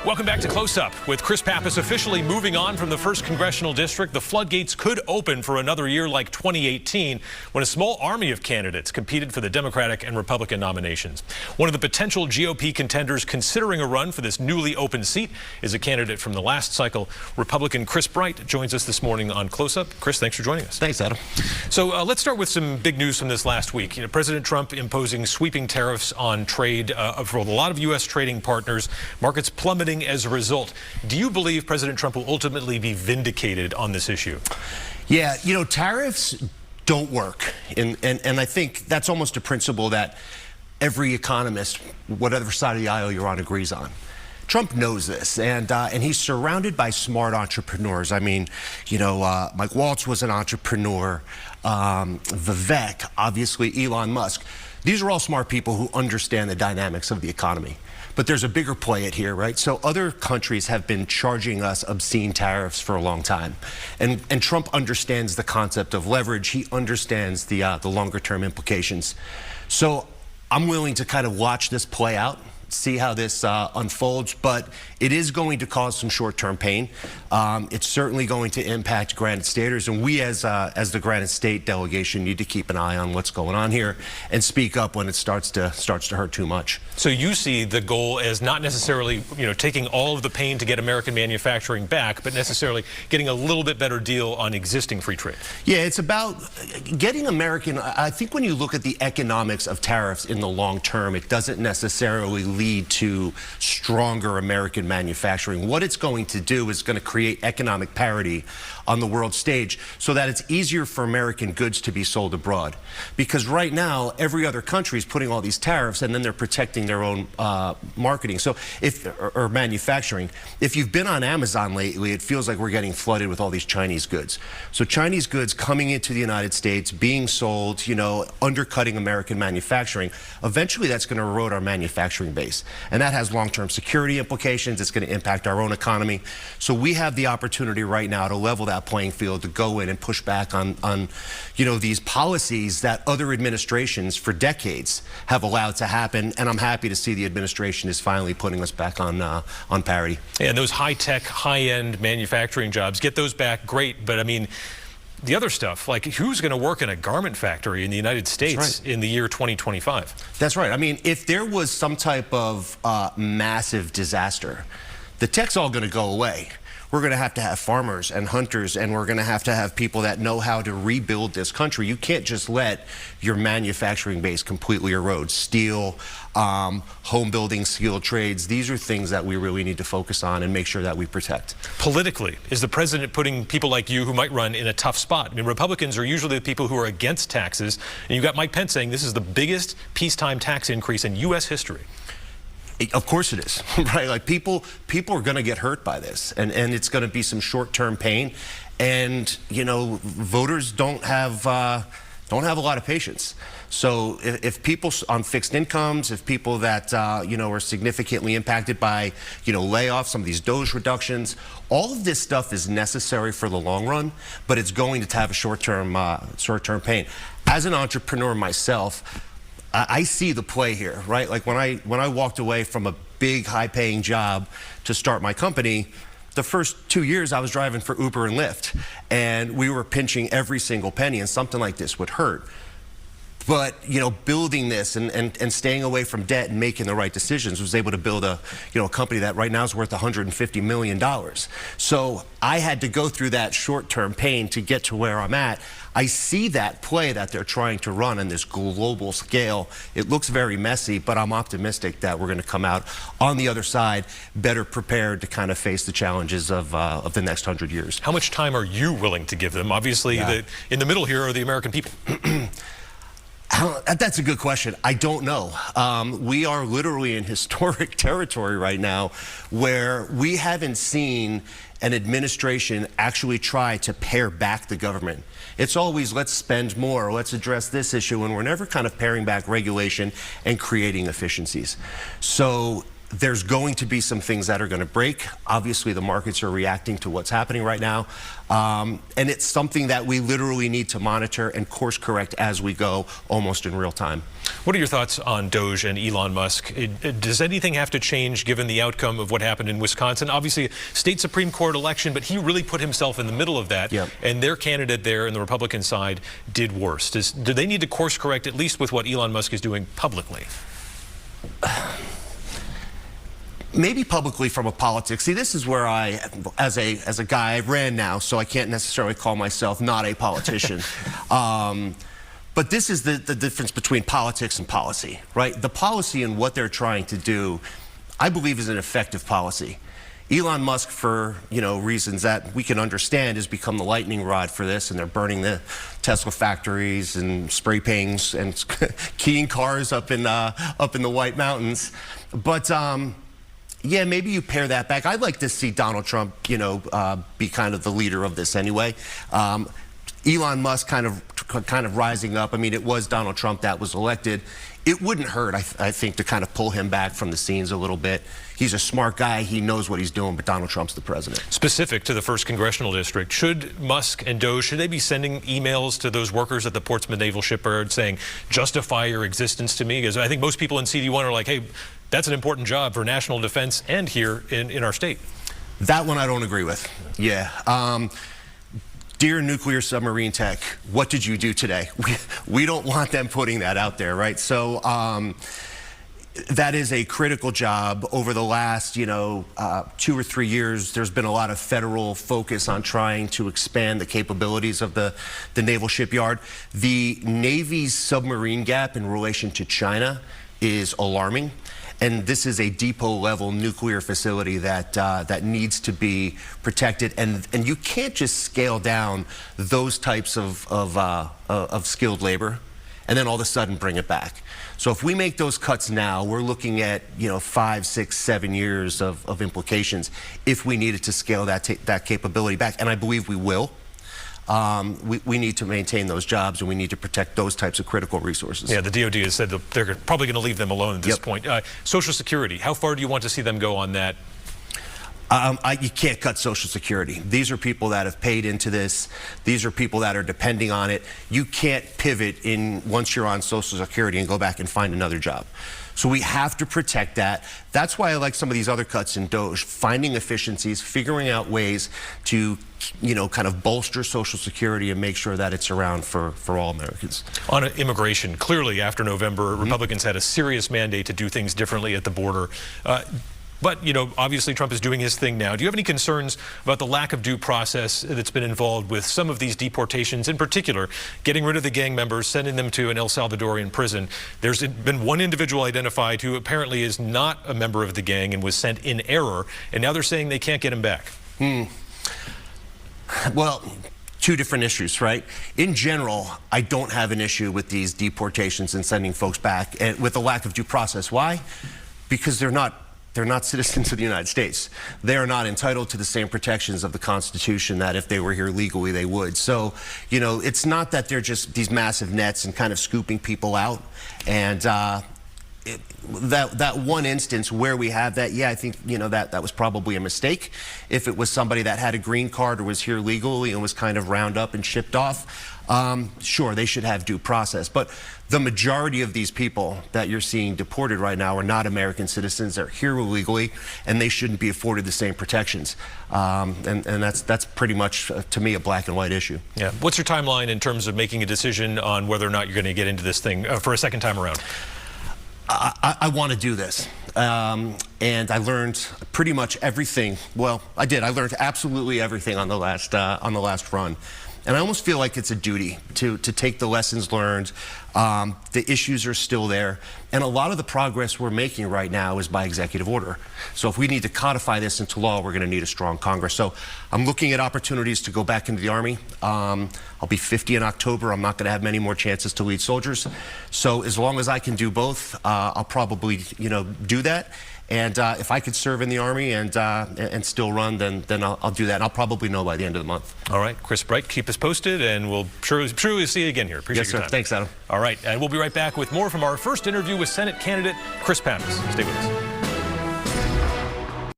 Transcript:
Welcome back to Close Up. With Chris Pappas officially moving on from the 1st Congressional District, the floodgates could open for another year like 2018, when a small army of candidates competed for the Democratic and Republican nominations. One of the potential GOP contenders considering a run for this newly open seat is a candidate from the last cycle. Republican Chris Bright joins us this morning on Close Up. Chris, thanks for joining us. Thanks, Adam. So let's start with some big news from this last week. President Trump imposing sweeping tariffs on trade for a lot of U.S. trading partners, markets plummeting as a result. Do you believe President Trump will ultimately be vindicated on this issue? Yeah, you know, tariffs don't work. And I think that's almost a principle that every economist, whatever side of the aisle you're on, agrees on. Trump knows this, and he's surrounded by smart entrepreneurs. I mean, you know, Mike Waltz was an entrepreneur, Vivek, obviously Elon Musk. These are all smart people who understand the dynamics of the economy. But there's a bigger play at here, right? So other countries have been charging us obscene tariffs for a long time. And Trump understands the concept of leverage. He understands the longer term implications. So I'm willing to kind of watch this play out, see how this unfolds, but it is going to cause some short-term pain. It's certainly going to impact Granite Staters, and we as the Granite State delegation need to keep an eye on what's going on here and speak up when it starts to hurt too much. So you see the goal as not necessarily, you know, taking all of the pain to get American manufacturing back, but necessarily getting a little bit better deal on existing free trade. Yeah, it's about getting American. I think when you look at the economics of tariffs in the long term, it doesn't necessarily lead to stronger American manufacturing. What it's going to do is going to create economic parity on the world stage so that it's easier for American goods to be sold abroad. Because right now, every other country is putting all these tariffs and then they're protecting their own marketing. So or manufacturing. If you've been on Amazon lately, it feels like we're getting flooded with all these Chinese goods. So Chinese goods coming into the United States, being sold, you know, undercutting American manufacturing. Eventually, that's going to erode our manufacturing base. And that has long-term security implications. It's going to impact our own economy. So we have the opportunity right now to level that playing field, to go in and push back on you know, these policies that other administrations for decades have allowed to happen. And I'm happy to see the administration is finally putting us back on parity. Yeah, and those high-tech, high-end manufacturing jobs, get those back, great. But I mean, the other stuff, like who's going to work in a garment factory in the United States in the year 2025? That's right. I mean, if there was some type of massive disaster, the tech's all going to go away. We're going to have farmers and hunters, and we're going to have people that know how to rebuild this country. You can't just let your manufacturing base completely erode. Steel, home building, skilled trades, these are things that we really need to focus on and make sure that we protect. Politically, is the president putting people like you who might run in a tough spot? I mean, Republicans are usually the people who are against taxes, and you've got Mike Pence saying this is the biggest peacetime tax increase in U.S. history. Of course it is, right? Like people are going to get hurt by this, and it's going to be some short-term pain, and you know, voters don't have a lot of patience. So if people on fixed incomes, if people that you know, are significantly impacted by, you know, layoffs, some of these DOGE reductions, all of this stuff is necessary for the long run, but it's going to have a short-term pain. As an entrepreneur myself, I see the play here, right? Like when I walked away from a big, high-paying job to start my company, the first 2 years I was driving for Uber and Lyft, and we were pinching every single penny, and something like this would hurt. But, you know, building this and staying away from debt and making the right decisions, was able to build a company that right now is worth $150 million. So I had to go through that short-term pain to get to where I'm at. I see that play that they're trying to run on this global scale. It looks very messy, but I'm optimistic that we're going to come out on the other side better prepared to kind of face the challenges of the next 100 years. How much time are you willing to give them? Obviously, in the middle here are the American people. That's a good question. I don't know. We are literally in historic territory right now where we haven't seen an administration actually try to pare back the government. It's always, let's spend more, let's address this issue, and we're never kind of paring back regulation and creating efficiencies. So there's going to be some things that are going to break. Obviously, the markets are reacting to what's happening right now. And it's something that we literally need to monitor and course correct as we go, almost in real time. What are your thoughts on Doge and Elon Musk? Does anything have to change given the outcome of what happened in Wisconsin? Obviously, state Supreme Court election, but he really put himself in the middle of that. Yep. And their candidate there in the Republican side did worse. Do they need to course correct, at least with what Elon Musk is doing publicly? Maybe publicly from a politics. See, this is where I, as a guy, I ran now, so I can't necessarily call myself not a politician. But this is the difference between politics and policy, right? The policy and what they're trying to do, I believe, is an effective policy. Elon Musk, for reasons that we can understand, has become the lightning rod for this, and they're burning the Tesla factories and spray painting and keying cars up in the White Mountains. But yeah, maybe you pare that back. I'd like to see Donald Trump, be kind of the leader of this anyway. Elon Musk kind of rising up. I mean, it was Donald Trump that was elected. It wouldn't hurt, I think, to kind of pull him back from the scenes a little bit. He's a smart guy. He knows what he's doing, but Donald Trump's the president. Specific to the 1st Congressional District, should Musk and Doge, should they be sending emails to those workers at the Portsmouth Naval Shipyard saying, justify your existence to me? Because I think most people in CD1 are like, hey, that's an important job for national defense and here in our state. That one I don't agree with. Yeah. Dear nuclear submarine tech, what did you do today? We don't want them putting that out there, right? So that is a critical job. Over the last, 2 or 3 years, there's been a lot of federal focus on trying to expand the capabilities of the naval shipyard. The Navy's submarine gap in relation to China is alarming. And this is a depot-level nuclear facility that needs to be protected, and you can't just scale down those types of skilled labor and then all of a sudden bring it back. So if we make those cuts now, we're looking at 5, 6, 7 years of implications if we needed to scale that capability back, and I believe we will. We need to maintain those jobs, and we need to protect those types of critical resources. Yeah, the DOD has said that they're probably going to leave them alone at this point. Social Security, how far do you want to see them go on that? You can't cut Social Security. These are people that have paid into this. These are people that are depending on it. You can't pivot once you're on Social Security and go back and find another job. So we have to protect that. That's why I like some of these other cuts in Doge, finding efficiencies, figuring out ways to, kind of bolster Social Security and make sure that it's around for all Americans. On immigration, clearly after November, Republicans had a serious mandate to do things differently at the border. But, obviously Trump is doing his thing now. Do you have any concerns about the lack of due process that's been involved with some of these deportations, in particular, getting rid of the gang members, sending them to an El Salvadorian prison? There's been one individual identified who apparently is not a member of the gang and was sent in error, and now they're saying they can't get him back. Well, two different issues, right? In general, I don't have an issue with these deportations and sending folks back and with the lack of due process. Why? Because they're not citizens of the United States. They are not entitled to the same protections of the Constitution that if they were here legally, they would. So, it's not that they're just these massive nets and kind of scooping people out. And that one instance where we have that, yeah, I think, that was probably a mistake. If it was somebody that had a green card or was here legally and was kind of round up and shipped off, sure, they should have due process. But the majority of these people that you're seeing deported right now are not American citizens. They're here illegally, and they shouldn't be afforded the same protections. And that's pretty much, to me, a black and white issue. Yeah. What's your timeline in terms of making a decision on whether or not you're going to get into this thing for a second time around? I want to do this. And I learned pretty much everything. Well, I did. I learned absolutely everything on the last run. And I almost feel like it's a duty to take the lessons learned. The issues are still there. And a lot of the progress we're making right now is by executive order. So if we need to codify this into law, we're going to need a strong Congress. So I'm looking at opportunities to go back into the Army. I'll be 50 in October. I'm not going to have many more chances to lead soldiers. So as long as I can do both, I'll probably, do that. And if I could serve in the Army and still run, then I'll do that. And I'll probably know by the end of the month. All right, Chris Bright, keep us posted, and we'll surely see you again here. Appreciate your time. Thanks, Adam. All right, and we'll be right back with more from our first interview with Senate candidate Chris Pappas. Stay with us.